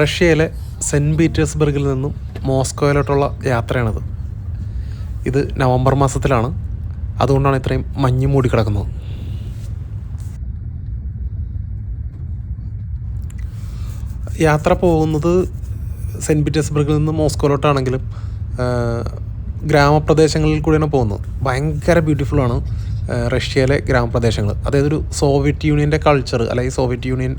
റഷ്യയിലെ സെൻറ്റ് പീറ്റേഴ്സ്ബർഗിൽ നിന്നും മോസ്കോയിലോട്ടുള്ള യാത്രയാണിത്. ഇത് നവംബർ മാസത്തിലാണ്, അതുകൊണ്ടാണ് ഇത്രയും മഞ്ഞ് മൂടിക്കിടക്കുന്നത്. യാത്ര പോകുന്നത് സെൻറ്റ് പീറ്റേഴ്സ്ബർഗിൽ നിന്ന് മോസ്കോയിലോട്ടാണെങ്കിലും ഗ്രാമപ്രദേശങ്ങളിൽ കൂടിയാണ് പോകുന്നത്. ഭയങ്കര ബ്യൂട്ടിഫുള്ളാണ് റഷ്യയിലെ ഗ്രാമപ്രദേശങ്ങൾ. അതായത് ഒരു സോവിയറ്റ് യൂണിയൻ്റെ കൾച്ചർ, അല്ലെങ്കിൽ സോവിയറ്റ് യൂണിയൻ,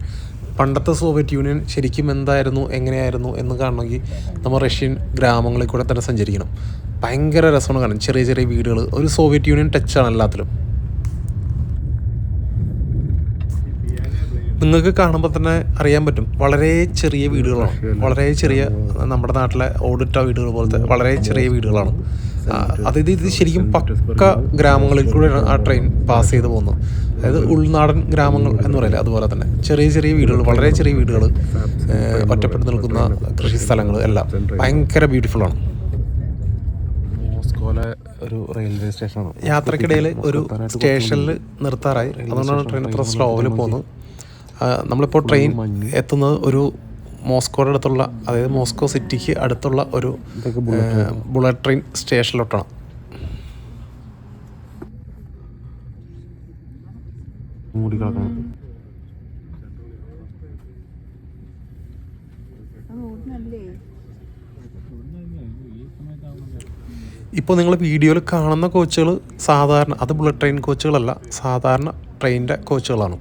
പണ്ടത്തെ സോവിയറ്റ് യൂണിയൻ ശരിക്കും എന്തായിരുന്നു, എങ്ങനെയായിരുന്നു എന്ന് കാണണമെങ്കിൽ നമ്മൾ റഷ്യൻ ഗ്രാമങ്ങളിൽ കൂടെ തന്നെ സഞ്ചരിക്കണം. ഭയങ്കര രസമാണ് കാണാൻ. ചെറിയ ചെറിയ വീടുകൾ, ഒരു സോവിയറ്റ് യൂണിയൻ ടച്ചാണ് എല്ലാത്തിലും. നിങ്ങൾക്ക് കാണുമ്പോൾ തന്നെ അറിയാൻ പറ്റും, വളരെ ചെറിയ വീടുകളാണ്. വളരെ ചെറിയ, നമ്മുടെ നാട്ടിലെ ഓടിട്ട വീടുകൾ പോലത്തെ വളരെ ചെറിയ വീടുകളാണ്. അതായത് ഇത് ശരിക്കും പക്ക ഗ്രാമങ്ങളിൽ കൂടെയാണ് ആ ട്രെയിൻ പാസ് ചെയ്ത് പോകുന്നത്. അതായത് ഉൾനാടൻ ഗ്രാമങ്ങൾ എന്ന് പറയില്ല, അതുപോലെ തന്നെ ചെറിയ ചെറിയ വീടുകൾ, വളരെ ചെറിയ വീടുകൾ, ഒറ്റപ്പെട്ട് നിൽക്കുന്ന കൃഷി സ്ഥലങ്ങൾ എല്ലാം ഭയങ്കര ബ്യൂട്ടിഫുള്ളാണ്. ഒരു റെയിൽവേ സ്റ്റേഷനാണ്. യാത്രക്കിടയിൽ ഒരു സ്റ്റേഷനിൽ നിർത്താറായി, അതുകൊണ്ടാണ് ട്രെയിൻ അത്ര സ്ലോവിൽ പോകുന്നത്. നമ്മളിപ്പോൾ ട്രെയിൻ എത്തുന്നത് ഒരു മോസ്കോയുടെ അടുത്തുള്ള, അതായത് മോസ്കോ സിറ്റിക്ക് അടുത്തുള്ള ഒരു ബുള്ളറ്റ് ട്രെയിൻ സ്റ്റേഷനിലോട്ടാണ്. ഇപ്പോൾ നിങ്ങൾ വീഡിയോയിൽ കാണുന്ന കോച്ചുകൾ സാധാരണ, അത് ബുള്ളറ്റ് ട്രെയിൻ കോച്ചുകളല്ല, സാധാരണ ട്രെയിനിൻ്റെ കോച്ചുകളാണ്.